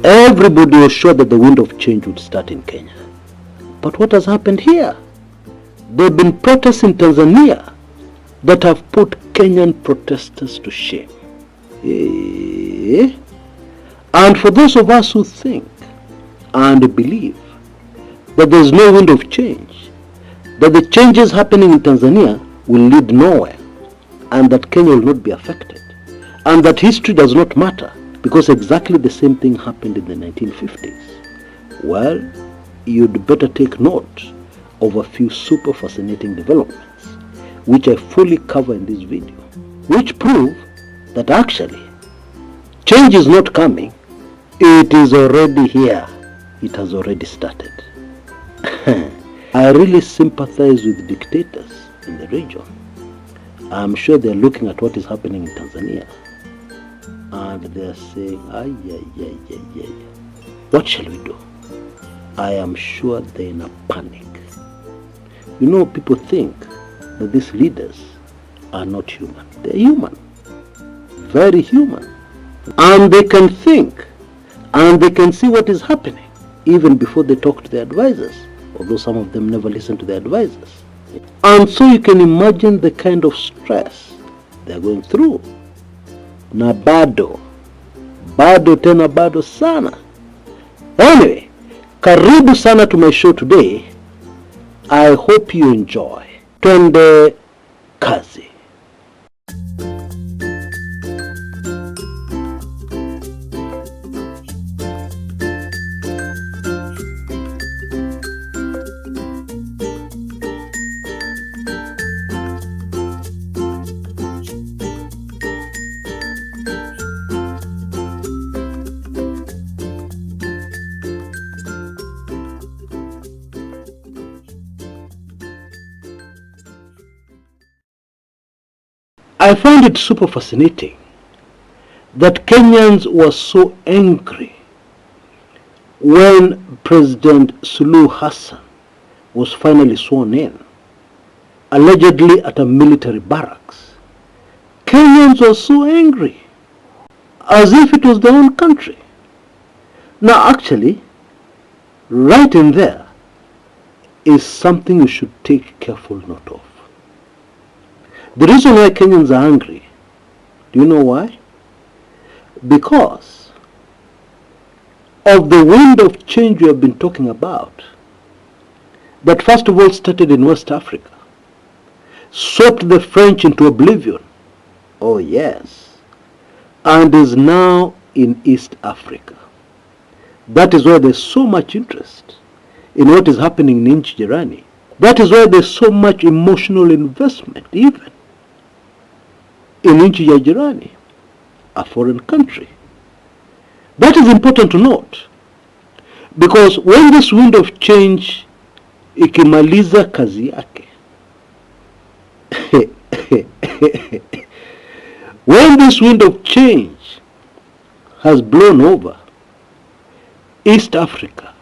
Everybody was sure that the wind of change would start in Kenya. But what has happened here? There have been protests in Tanzania that have put Kenyan protesters to shame. And for those of us who think and believe that there is no wind of change, that the changes happening in Tanzania will lead nowhere, and that Kenya will not be affected, and that history does not matter because exactly the same thing happened in the 1950s, well, you'd better take note of a few super fascinating developments which I fully cover in this video, which prove that actually change is not coming, it is already here, it has already started. I really sympathize with dictators in the region. I'm sure they're looking at what is happening in Tanzania and they're saying, what shall we do? I am sure they're in a panic. You know, people think that these leaders are not human. They're human, very human. And they can think and they can see what is happening even before they talk to their advisors, although some of them never listen to their advisors. And so you can imagine the kind of stress they're going through. Na bado tena bado sana. Anyway, karibu sana to my show today. I hope you enjoy. Twende kazi. I find it super fascinating that Kenyans were so angry when President Suluhu Hassan was finally sworn in, allegedly at a military barracks. Kenyans were so angry, as if it was their own country. Now actually, right in there is something you should take careful note of. The reason why Kenyans are angry, do you know why? Because of the wind of change we have been talking about, that first of all started in West Africa, swept the French into oblivion, oh yes, and is now in East Africa. That is why there's so much interest in what is happening in nchi jirani. That is why there's so much emotional investment even in nchi ya jirani, a foreign country. That is important to note, because when this wind of change ikimaliza kazi yake, when this wind of change has blown over, East Africa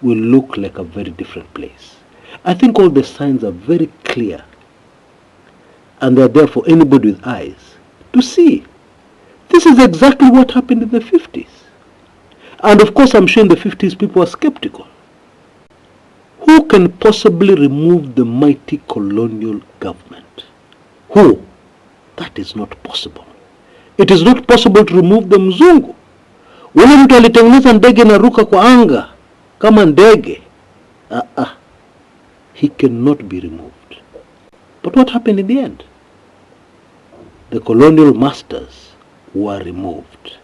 will look like a very different place. I think all the signs are very clear, and they're there for anybody with eyes to see. This is exactly what happened in the 50s. And of course, I'm sure in the 50s people were skeptical. Who can possibly remove the mighty colonial government? Who? That is not possible. It is not possible to remove the mzungu. Ule mtu alitengeneza ndege na ruka kwa anga kama ndege. He cannot be removed. But what happened in the end? The colonial masters were removed,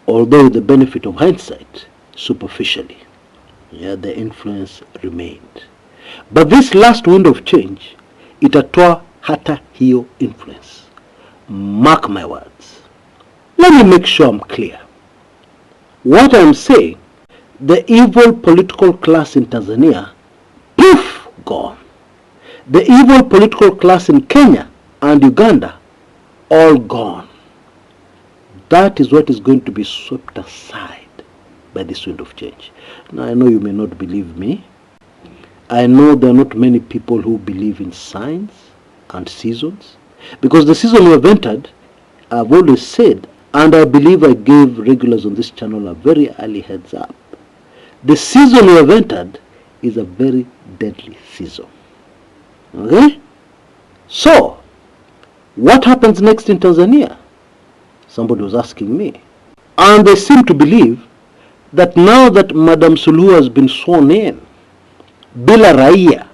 although with the benefit of hindsight, superficially. The influence remained. But this last wind of change, itatoa hata hiyo influence. Mark my words. Let me make sure I'm clear. What I'm saying, the evil political class in Tanzania, poof, gone. The evil political class in Kenya and Uganda, all gone. That is what is going to be swept aside by this wind of change. Now, I know you may not believe me. I know there are not many people who believe in signs and seasons, because the season we have entered, I've always said, And I believe I gave regulars on this channel a very early heads up. The season we have entered is a very deadly season. Okay? So, what happens next in Tanzania? Somebody was asking me. And they seem to believe that now that Madam Suluhu has been sworn in, bila raia,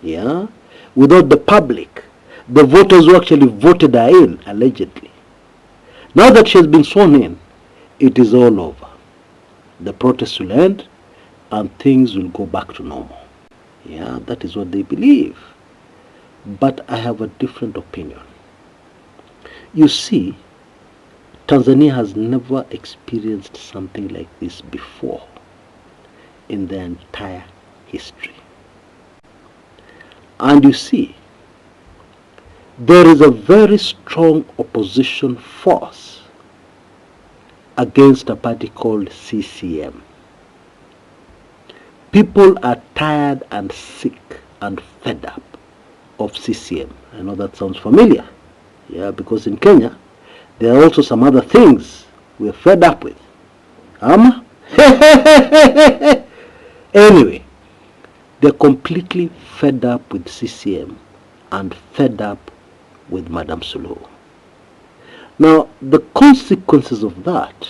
yeah, without the public, the voters who actually voted her in, allegedly. Now that she has been sworn in, it is all over. The protests will end and things will go back to normal. Yeah, that is what they believe. But I have a different opinion. You see, Tanzania has never experienced something like this before in their entire history. And you see, there is a very strong opposition force against a party called CCM. People are tired and sick and fed up of CCM. I know that sounds familiar. Yeah, because in Kenya, there are also some other things we're fed up with. Anyway, they're completely fed up with CCM and fed up with Madam Suluhu. Now, the consequences of that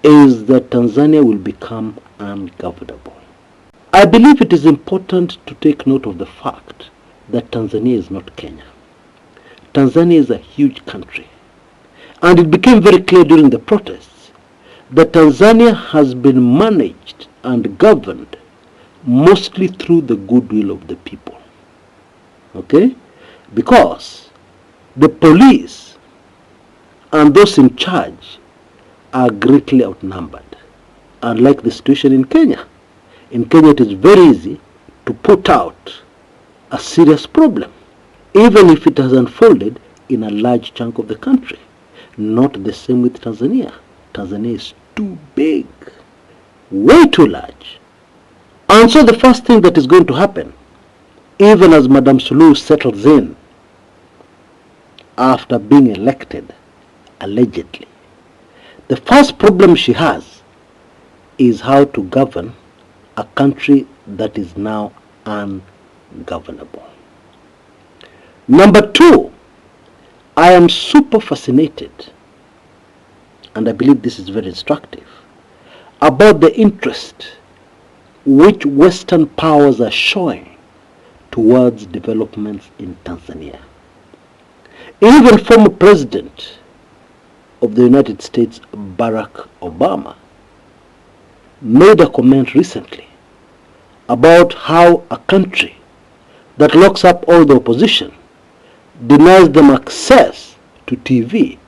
is that Tanzania will become ungovernable. I believe it is important to take note of the fact that Tanzania is not Kenya. Tanzania is a huge country. And it became very clear during the protests that Tanzania has been managed and governed mostly through the goodwill of the people. Okay? Because the police and those in charge are greatly outnumbered. Unlike the situation in Kenya. In Kenya it is very easy to put out a serious problem, even if it has unfolded in a large chunk of the country. Not the same with Tanzania. Tanzania is too big, way too large. And so the first thing that is going to happen, even as Madam Suluhu settles in after being elected, allegedly, the first problem she has is how to govern a country that is now ungovernable. Number two, I am super fascinated, and I believe this is very instructive, about the interest which Western powers are showing towards developments in Tanzania. Even former President of the United States, Barack Obama, made a comment recently about how a country that locks up all the opposition, denies them access to TV,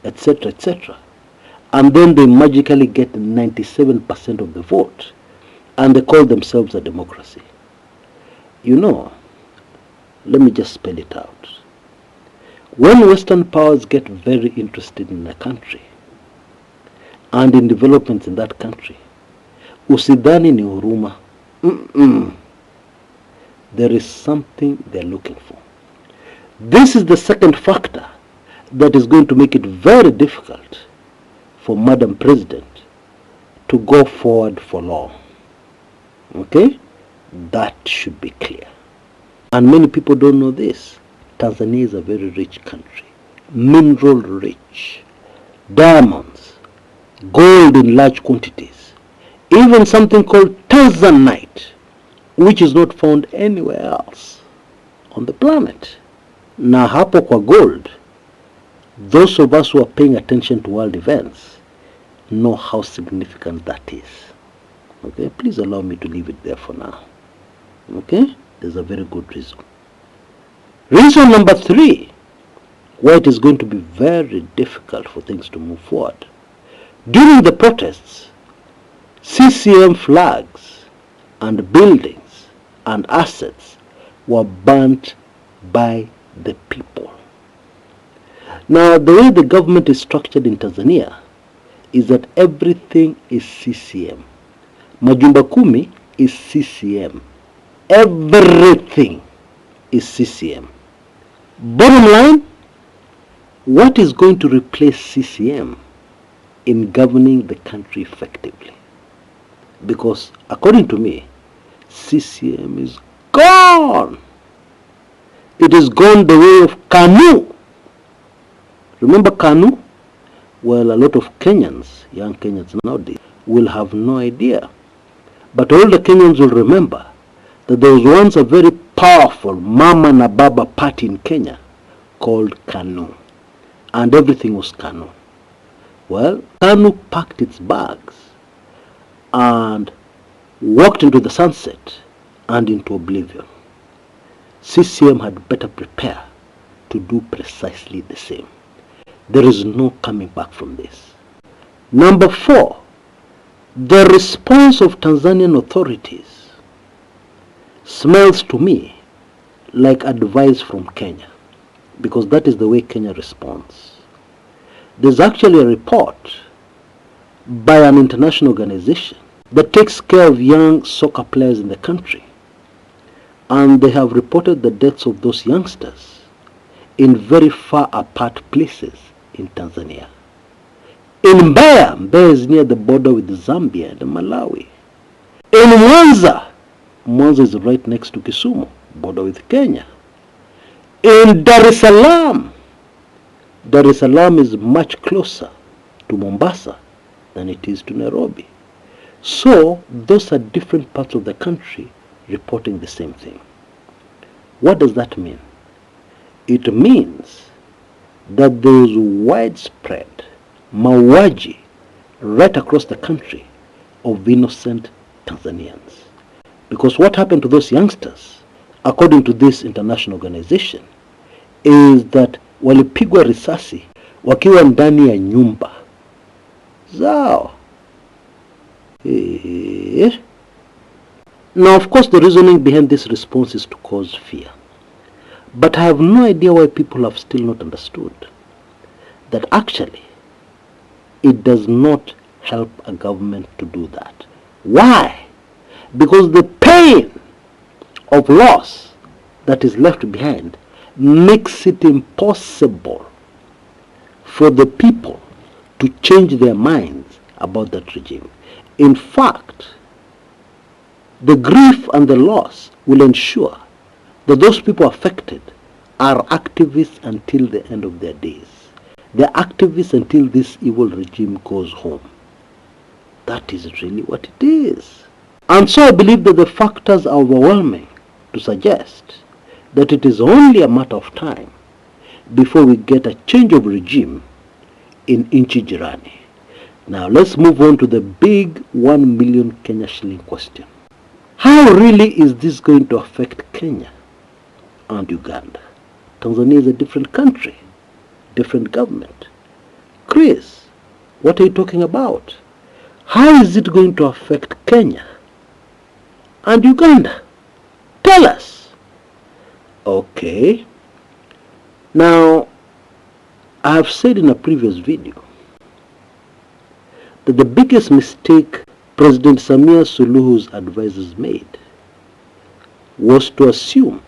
etc., etc., and then they magically get 97% of the vote, and they call themselves a democracy. You know, let me just spell it out. When Western powers get very interested in a country and in developments in that country, usidhani ni huruma. There is something they're looking for. This is the second factor that is going to make it very difficult for Madam President to go forward for long. Okay? That should be clear. And many people don't know this. Tanzania is a very rich country. Mineral rich. Diamonds. Gold in large quantities. Even something called Tanzanite, which is not found anywhere else on the planet. Na hapo kwa gold, those of us who are paying attention to world events know how significant that is. Okay, please allow me to leave it there for now. Okay, there's a very good reason. Reason number three, why it is going to be very difficult for things to move forward. During the protests, CCM flags and buildings and assets were burnt by the people. Now, the way the government is structured in Tanzania is that everything is CCM. Majumba Kumi is CCM. Everything is CCM. Bottom line, what is going to replace CCM in governing the country effectively? Because according to me, CCM is gone. It is gone the way of KANU. Remember KANU? Well, a lot of Kenyans, young Kenyans nowadays, will have no idea. But all the Kenyans will remember that there was once a very powerful Mama na Baba party in Kenya called KANU. And everything was KANU. Well, KANU packed its bags and walked into the sunset and into oblivion. CCM had better prepare to do precisely the same. There is no coming back from this. Number 4, the response of Tanzanian authorities smells to me like advice from Kenya, because that is the way Kenya responds. There's actually a report by an international organization that takes care of young soccer players in the country, and they have reported the deaths of those youngsters in very far apart places in Tanzania. In Mbeya, Mbeya is near the border with Zambia and Malawi. In Mwanza, Mwanza is right next to Kisumu, border with Kenya. In Dar es Salaam is much closer to Mombasa than it is to Nairobi. So those are different parts of the country reporting the same thing. What does that mean? It means that there is widespread mauaji right across the country of innocent Tanzanians. Because what happened to those youngsters, according to this international organization, is that walipigwa risasi wakiwa ndani ya nyumba zao. Now, of course, the reasoning behind this response is to cause fear. But I have no idea why people have still not understood that actually it does not help a government to do that. Why? Because the pain of loss that is left behind makes it impossible for the people to change their minds about that regime. In fact, the grief and the loss will ensure that those people affected are activists until the end of their days. They're activists until this evil regime goes home. That is really what it is. And so I believe that the factors are overwhelming to suggest that it is only a matter of time before we get a change of regime in Inchi Jirani. Now let's move on to the big 1 million Kenya shilling question. How really is this going to affect Kenya and Uganda? Tanzania is a different country, different government. Chris, what are you talking about? How is it going to affect Kenya and Uganda? Tell us. Okay. Now, I have said in a previous video that the biggest mistake President Samia Suluhu's advisors made was to assume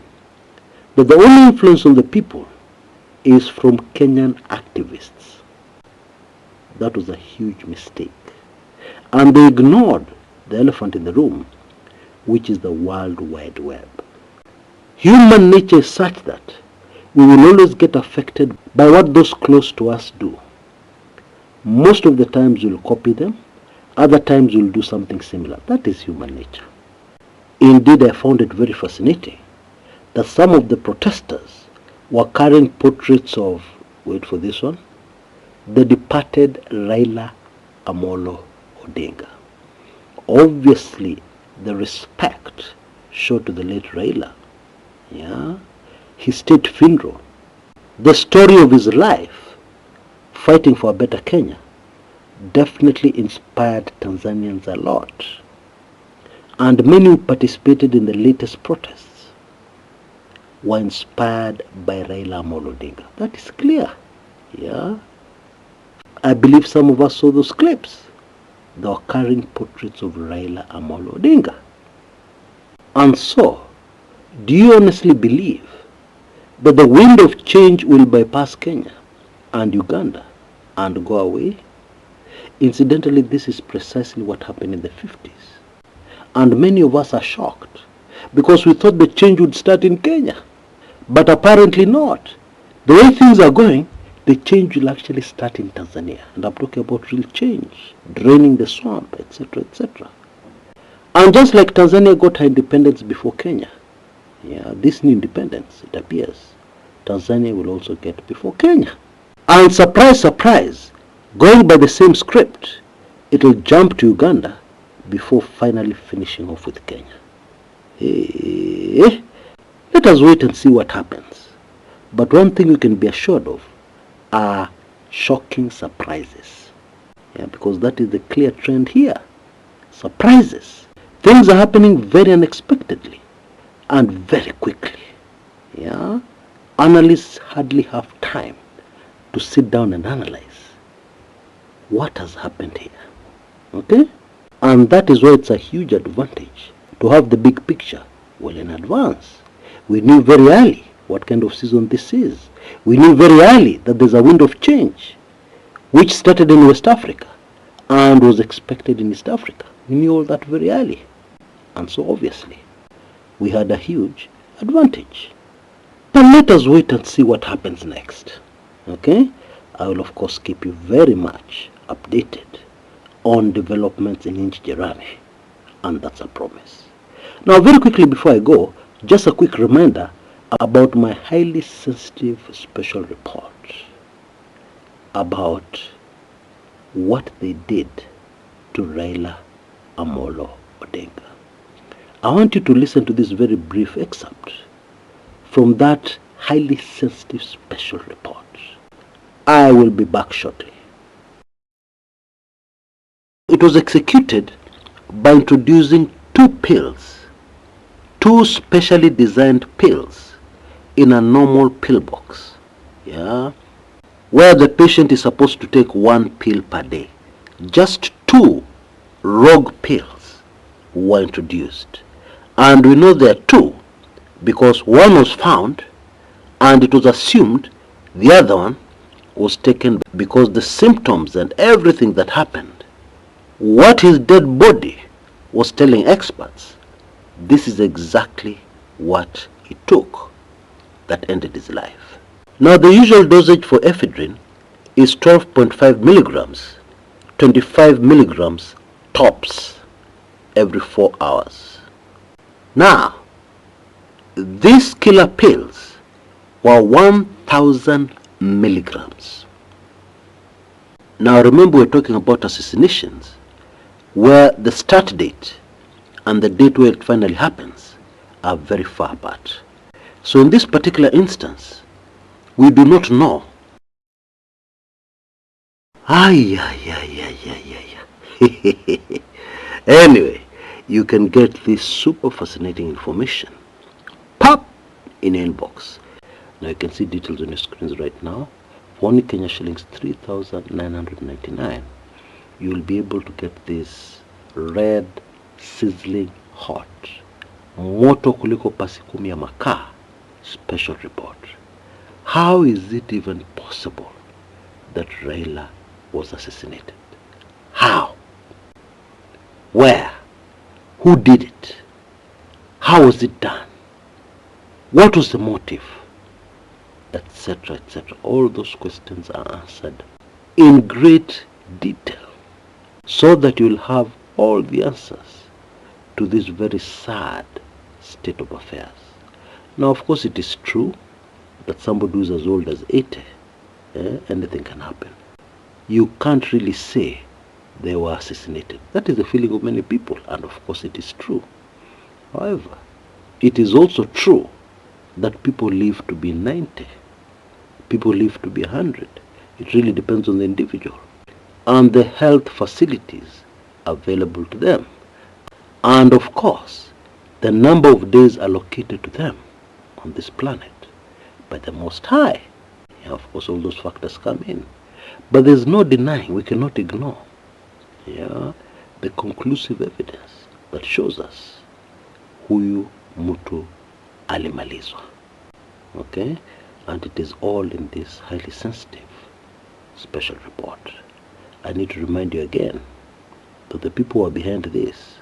that the only influence on the people is from Kenyan activists. That was a huge mistake. And they ignored the elephant in the room, which is the World Wide Web. Human nature is such that we will always get affected by what those close to us do. Most of the times we'll copy them, other times we'll do something similar. That is human nature. Indeed, I found it very fascinating that some of the protesters were carrying portraits of, wait for this one, the departed Raila Amolo Odinga. Obviously, the respect shown to the late Raila, his state funeral, the story of his life, fighting for a better Kenya, definitely inspired Tanzanians a lot. And many who participated in the latest protests were inspired by Raila Amolo Odinga. That is clear. I believe some of us saw those clips. They were carrying portraits of Raila Amolo Odinga. And so, do you honestly believe that the wind of change will bypass Kenya and Uganda and go away. Incidentally, this is precisely what happened in the 50s. And many of us are shocked because we thought the change would start in Kenya. But apparently not. The way things are going, the change will actually start in Tanzania. And I'm talking about real change, draining the swamp, etc., etc. And just like Tanzania got her independence before Kenya, this new independence, it appears, Tanzania will also get before Kenya. And surprise, surprise, going by the same script, it will jump to Uganda before finally finishing off with Kenya. Let us wait and see what happens. But one thing we can be assured of are shocking surprises. Because that is the clear trend here. Surprises. Things are happening very unexpectedly and very quickly. Analysts hardly have time to sit down and analyze what has happened here. Okay? And that is why it's a huge advantage to have the big picture well in advance. We knew very early what kind of season this is. We knew very early that there's a wind of change which started in West Africa and was expected in East Africa. We knew all that very early. And so obviously, we had a huge advantage. But let us wait and see what happens next. Okay? I will of course keep you very much updated on developments in Inchi, and that's a promise. Now very quickly before I go, just a quick reminder about my highly sensitive special report about what they did to Raila Amolo Odinga. I want you to listen to this very brief excerpt from that highly sensitive special report. I will be back shortly. It was executed by introducing two specially designed pills in a normal pill box, where the patient is supposed to take one pill per day. Just two rogue pills were introduced. And we know there are two because one was found and it was assumed the other one was taken because the symptoms and everything that happened, what his dead body was telling experts, this is exactly what he took that ended his life. Now the usual dosage for ephedrine is 12.5 milligrams, 25 milligrams tops every 4 hours. Now, these killer pills were 1,000 milligrams. Now remember, we're talking about assassinations where the start date and the date where it finally happens are very far apart. So in this particular instance, we do not know. Anyway, you can get this super fascinating information pop in your inbox. Now you can see details on your screens right now. For only Kenya shillings 3,999, you will be able to get this red, sizzling hot, moto kuliko pasi kumi ya makaa special report. How is it even possible that Raila was assassinated? How? Where? Who did it? How was it done? What was the motive? Etc., etc. All those questions are answered in great detail so that you will have all the answers to this very sad state of affairs. Now, of course, it is true that somebody who is as old as 80, anything can happen. You can't really say they were assassinated. That is the feeling of many people, and of course it is true. However, it is also true that people live to be 90. People live to be 100. It really depends on the individual and the health facilities available to them. And of course, the number of days allocated to them on this planet by the Most High. Of course, all those factors come in. But there's no denying, we cannot ignore the conclusive evidence that shows us huyu mtu alimalizwa. Okay? And it is all in this highly sensitive special report. I need to remind you again that the people who are behind this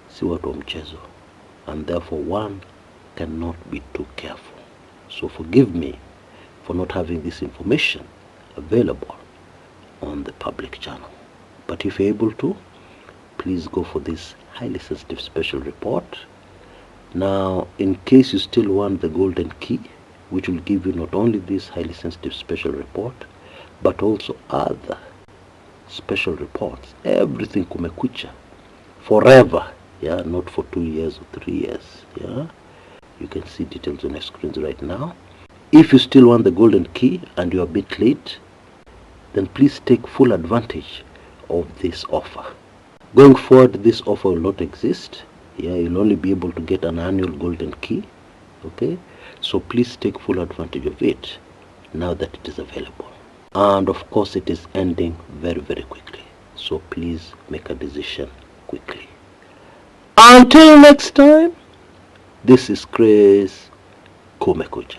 si watu wa mchezo, and therefore one cannot be too careful. So forgive me for not having this information available on the public channel. But if you're able to, please go for this highly sensitive special report. Now, in case you still want the golden key, which will give you not only this highly sensitive special report, but also other special reports, everything kumekucha, forever, yeah, not for 2 years or 3 years, yeah. You can see details on your screens right now. If you still want the golden key and you're a bit late, then please take full advantage of this offer. Going forward, this offer will not exist. Yeah, you'll only be able to get an annual golden key. Okay, so please take full advantage of it now that it is available. And of course, it is ending very, very quickly. So please make a decision quickly. Until next time, this is Chris Kumekucha.